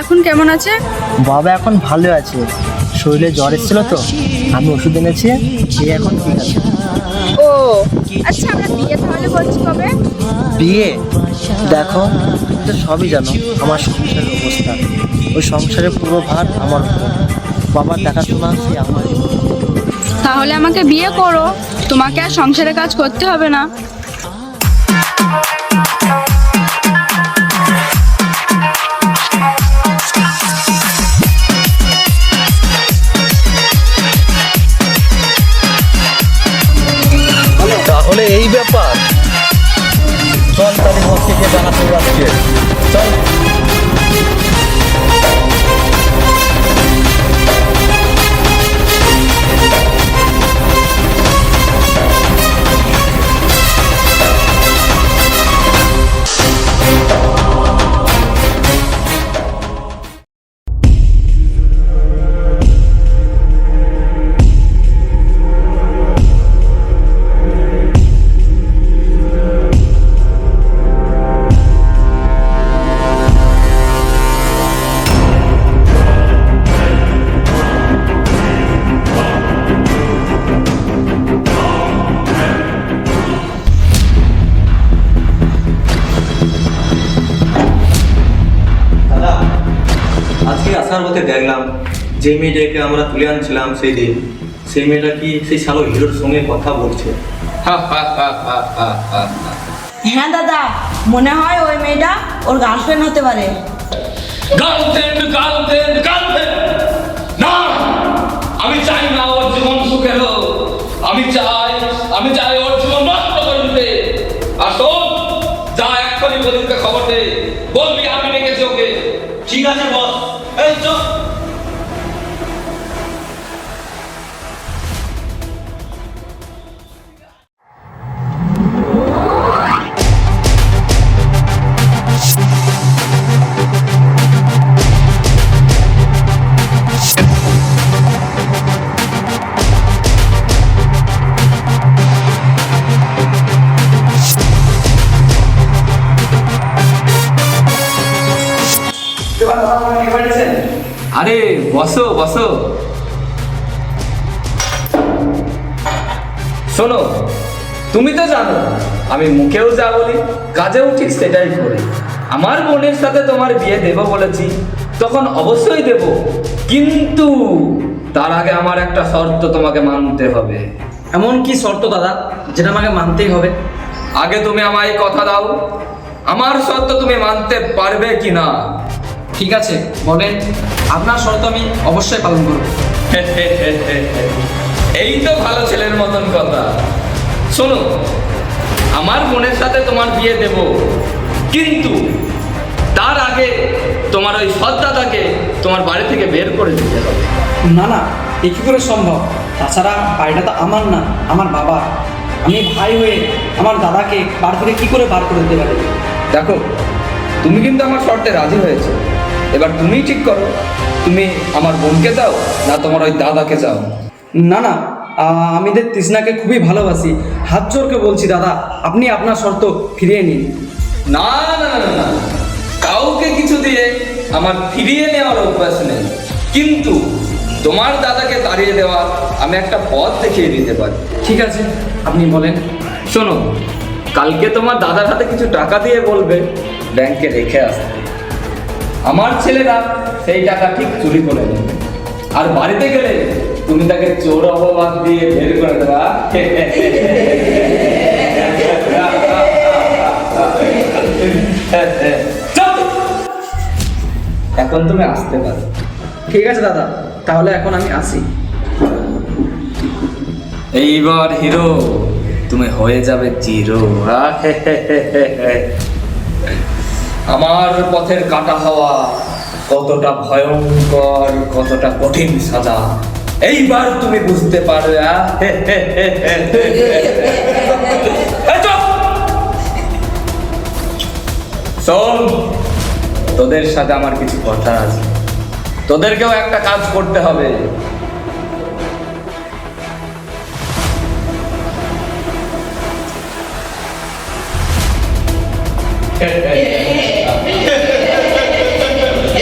এখন কেমন আছে? বাবা এখন ভালো আছে, শরীরে জ্বর এসেছিল তো, আমি ওষুধ এনেছি, সে এখন ঠিক আছে। ও আচ্ছা, আমরা বিয়ে তাহলে করছি কবে? বিয়ে? দেখো, তুমি তো সবই জানো আমার সংসারের অবস্থা। ওই সংসারের পুরো ভার আমার উপর, বাবার দেখাশোনা সে আমার। তাহলে আমাকে বিয়ে করো, তোমাকে আর সংসারের কাজ করতে হবে না। তাহলে এই ব্যাপার, চল তাদের মধ্যে গিয়ে জানাতে যাচ্ছে, চল। দাদা, আজকে আসার পথে দেখলাম যে মেয়েটাকে আমরা তুলে আনছিলাম সেই দিন, সেই মেয়েটা কি সেই শালো হিরোর সঙ্গে কথা বলছে। হ্যাঁ দাদা, মনে হয় ওই মেয়েটা ওর গার্লফ্রেন্ড হতে পারে। গার্লফ্রেন্ড গার্লফ্রেন্ড গার্লফ্রেন্ড না, আমি চাই না ওর জীবন সুখের হোক। আমি চাই ওর জীবন নষ্ট করে দিতে। আর শোন, যা এক্ষুনি বলিকে খবর দে, বলবি আমি ডেকেছি ওকে। ঠিক আছে বস, এই চল। আরে বসো বসো। শোনো, তুমি তো জানো আমি মুখেও যা বলি কাজেও ঠিক সেটাই করি। আমার বোনের সাথে তোমার বিয়ে দেব বলেছি, তখন অবশ্যই দেব, কিন্তু তার আগে আমার একটা শর্ত তোমাকে মানতে হবে। এমন কি শর্ত দাদা, যেটা আমাকে মানতেই হবে? আগে তুমি আমায় কথা দাও, আমার শর্ত তুমি মানতে পারবে কি না? ঠিক আছে বলেন, আপনার শর্ত আমি অবশ্যই পালন করব। এই তো ভালো ছেলের মতন কথা। শোনো, আমার বোনের সাথে তোমার বিয়ে দেব, কিন্তু তার আগে তোমার ওই সৎদাদাকে তোমার বাড়ি থেকে বের করে দিতে হবে। না না, এ কী করে সম্ভব? তাছাড়া বাড়িটা তো আমার না, আমার বাবা। আমি ভাই হয়ে আমার দাদাকে বাড়ি থেকে কী করে বার করে দিতে পারি? দেখো, তুমি কিন্তু আমার শর্তে রাজি হয়েছে, এবার তুমিই ঠিক করো, তুমি আমার বোনকে দাও না তোমার ওই দাদাকে চাও। না না, আমি তৃষ্ণাকে খুবই ভালোবাসি, হাত জোরকে বলছি দাদা, আপনি আপনার শর্ত ফিরিয়ে নিন। না না না না, কাউকে কিছু দিয়ে আমার ফিরিয়ে নেওয়ার অভ্যাস নেই, কিন্তু তোমার দাদাকে তাড়িয়ে দেওয়ার আমি একটা পথ দেখিয়ে দিতে পারি। ঠিক আছে, আপনি বলেন। শোনো, কালকে তোমার দাদার হাতে কিছু টাকা দিয়ে বলবে ব্যাংকে রেখে আসতে, আমার ছেলেরা সেই টাকা ঠিক চুরি করে নেবে, আর বাড়িতে গেলে তুমি তাকে চোর অপবাদ দিয়ে বের করে দেবা। চল, এখন তুমি আসতে পারো। ঠিক আছে দাদা, তাহলে এখন আমি আসি। এইবার হিরো তুমি হয়ে যাবে জিরো। আমার পথের কাটা হওয়া কতটা ভয়ঙ্কর, কতটা কঠিন সাজা, এইবার তুমি বুঝতে পারবে। শোন, তোদের সাথে আমার কিছু কথা আছে, তোদেরকেও একটা কাজ করতে হবে।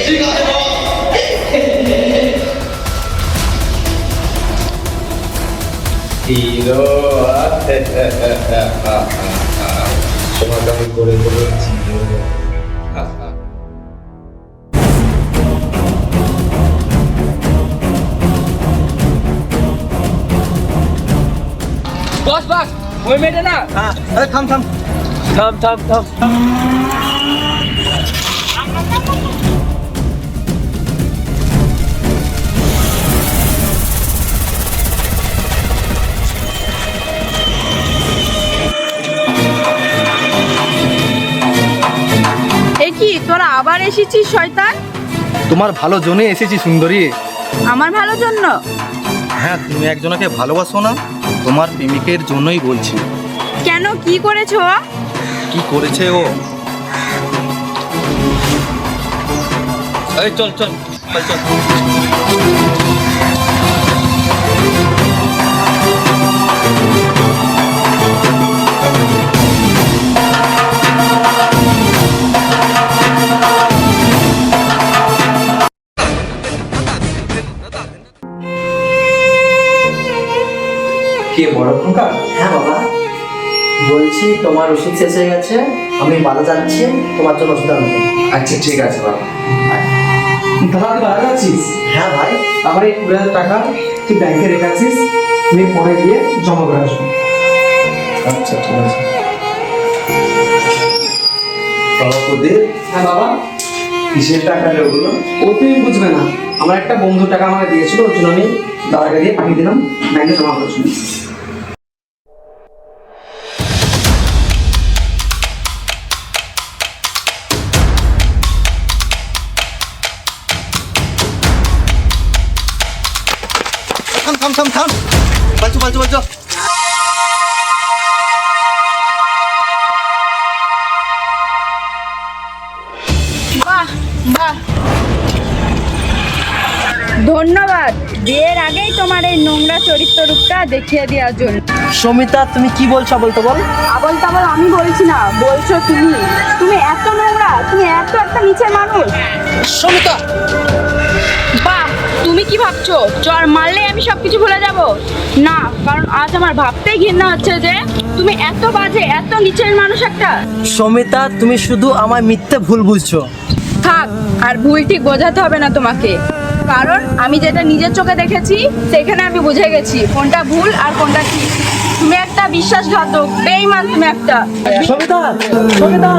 ঠিক আছে হিরো তোমাকে আমি করে বলেছি বস বস ওই মেয়েটা না থাম থাম থাম থাম থাম। এ কি তোরা আবার এসেছিস শয়তান? তোমার ভালো জন্যই এসেছি সুন্দরী। আমার ভালোর জন্য? হ্যাঁ, তুমি একজনকে ভালোবাসো না? তোমার প্রেমিকের জন্যই বলছি। কেন, কি করেছো? কি করেছে ও? এই চল চল চল চল। কে বড় খোকা? হ্যাঁ বাবা, বলছি তোমার ওষুধ শেষ হয়ে গেছে, আমি বাজার যাচ্ছি তোমার জন্য ওষুধ আনতে। আচ্ছা ঠিক আছে বাবা। দাদা তুই বাজার যাচ্ছিস? হ্যাঁ ভাই। আমার এই 20,000 টাকা তুই ব্যাংকে রেখেছিস, আমি পরে গিয়ে জমা করে আসবো। আচ্ছা ঠিক আছে। বাবা প্রদীপ, হ্যাঁ বাবা। কিসের টাকা রে ওগুলো? ও তুমি বুঝবে না, আমার একটা বন্ধু টাকা আমাকে দিয়েছিল, ওর জন্য আমি দাদাকে দিয়ে পাঠিয়ে দিলাম, ব্যাংকে জমা করেছিল। থাম থাম থাম থাম, বালচু বালচু বালচু। বাহ বাহ, ধন্যবাদ বিয়ের আগেই তোমার এই নোংরা চরিত্র রূপটা দেখিয়ে দেওয়ার জন্য। সমিতা, তুমি কি বলছো বলতো বল? আবল তাবল আমি বলছি না, বলছো তুমি। তুমি এত নোংরা, তুমি এত একটা নিচের মানুষ। সমিতা, বাহ, তুমি কি ভাবছো চর মারলে আমি সবকিছু ভুলে যাব? না, কারণ আজ আমার ভাবতেই ঘৃণা হচ্ছে যে তুমি এত বাজে, এত নিচের মানুষ একটা। সমিতা, তুমি শুধু আমার মিথ্যে ভুল বুঝছো। থাক, আর ভুল ঠিক বোঝাতে হবে না তোমাকে, কারণ আমি যেটা নিজের চোখে দেখেছি সেখানে আমি বুঝে গেছি কোনটা ভুল আর কোনটা ঠিক। তুমি একটা বিশ্বাসঘাতক, বেঈমান তুমি একটা। সমিতা, সমিতা।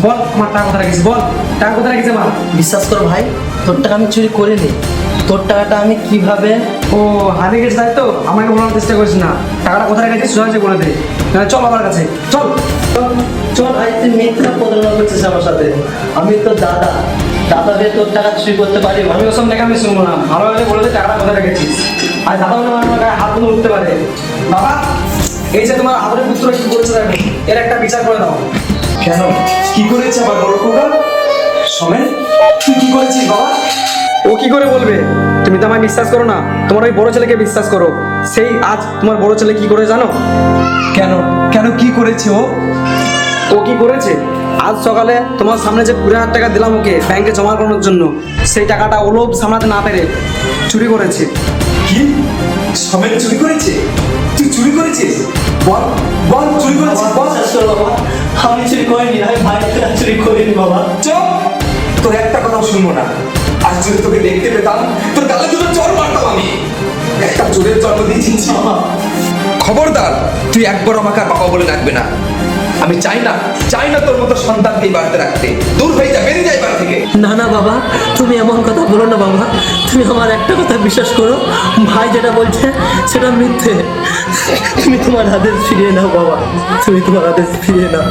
বল আমার টাকা কোথায় রেখেছিস, বল টাকা কোথায় রেখেছিস আমার? বিশ্বাস কর ভাই, তোর টাকা আমি চুরি করিনি। তোর টাকাটা আমি কিভাবে... ও হারিয়ে গেছে তাই তো? আমাকে বলার চেষ্টা করিস না, টাকাটা কোথায় রেখেছিস সোজা বলে দে। চল আমার কাছে চল। চল ভাই, তুই মিথ্যা প্রতারণা করছিস আমার সাথে। আমি তোর দাদা, দাদা হয়ে তোর টাকা চুরি করতে পারি? আমি ওসব টাকা আমি শুনবো না, ভালো ভাবে বলে দে টাকাটা কোথায় রেখেছিস। আর দাদা বলে আমার গায়ে হাত তুলে উঠতে পারে। বাবা, এই যে তোমার আদরের পুত্র কি করেছে দেখো, এর একটা বিচার করে দাও। কেন, কি করেছে আমার বড় খোকা? সমেন, তুই কি করেছিস বাবা? ও কি করে বলবে? তুমি তো আমায় বিশ্বাস করো না, তোমার ওই বড় ছেলেকে বিশ্বাস করো। সেই আজ তোমার বড় ছেলে কি করে জানো? কেন কেন কি করেছে ও? ও কি করেছে? আজ সকালে তোমার সামনে যে 20,000 টাকা দিলাম ওকে ব্যাংকে জমা করানোর জন্য, সেই টাকাটা ও লোভ সামলাতে না পেরে চুরি করেছে। কি, সমেন চুরি করেছে? তুই চুরি করেছিস? বল বল, চুরি করেছিস বল। বিশ্বাস কর বাবা, আমি চুরি করিনি, আমি ভাইয়ের টাকা চুরি করিনি বাবা। চুপ, তোর একটা কথাও শুনবো না। আজ যদি তোকে দেখতে পেতাম, তোর গালে দুটো চড় মারতাম আমি। একটা চোরের জন্ম দিয়েছিস বাবা। খবরদার, তুই একবার আমাকে আর বাবা বলে ডাকবে না। আমি চাই না তোর মতো সন্তানকে এই বাড়িতে রাখতে। দূর হয়ে যা, বেরিয়ে যাই বাড়ি থেকে। না না বাবা, তুমি এমন কথা বলো না বাবা। তুমি আমার একটা কথা বিশ্বাস করো, ভাই যেটা বলছে সেটা মিথ্যে। তুমি তোমার আদেশ ফিরিয়ে নাও বাবা, তুমি তোমার আদেশ ফিরিয়ে নাও।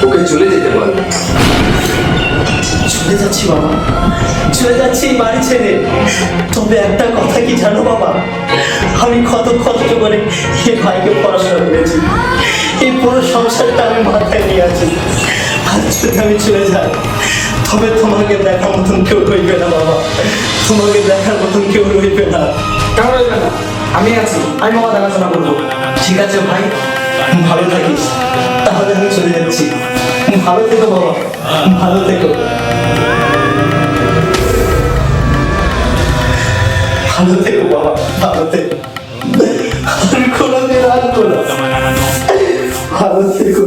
ওকে চলে যেতে বল। চলে যাচ্ছি বাবা, চলে যাচ্ছি এই বাড়ি ছেড়ে। তবে একটা কথা কি জানো বাবা, আমি কত কষ্ট করে এই ভাইকে পড়াশোনা করেছি, এই পুরো সংসারটা আমি মাথায় নিয়ে আছি। আর যদি আমি চলে যাই তবে তোমাকে দেখার মতন কেউ রইবে না বাবা, তোমাকে দেখার মতন কেউ রইবে না। কেন রইবে না? আমি আছি, আমি বাবা দেখাশোনা করবো। ঠিক আছে ভাই, ভালো থাকিস। তাহলে আমি চলে যাচ্ছি। ভালো থেকো বাবা, ভালো থেকো, ভালো থেকো বাবা, ভালো থেকো। আমি কোনোদিন আসবো না। ভালো থেকো।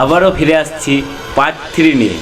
আবারও ফিরে আসছি পার্ট 3 নিয়ে।